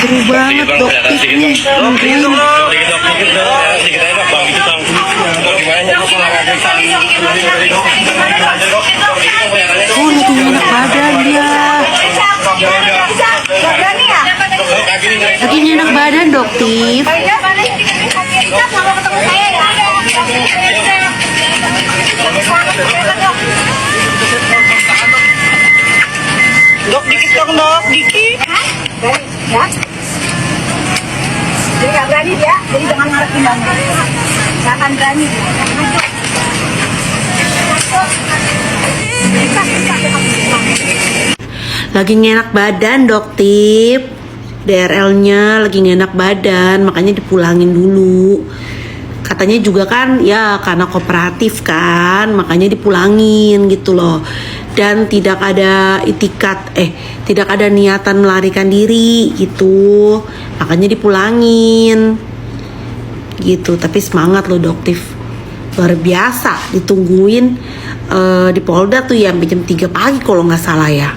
Seru banget doktifnya. Oh, lagi enak badan dia. Lagi enak badan doktif. Dok, dikit dong dok, dikit. Ya. Jadi nggak berani dia, jadi jangan ngarepin banget. Nggak akan berani. Lagi ngenak badan doktif. DRL-nya lagi ngenak badan, makanya dipulangin dulu. Katanya juga kan ya karena kooperatif kan, makanya dipulangin gitu loh. Dan tidak ada tidak ada niatan melarikan diri gitu, makanya dipulangin gitu. Tapi semangat loh doktif, luar biasa. Ditungguin di Polda tuh ya sampai jam 3 pagi kalau nggak salah ya.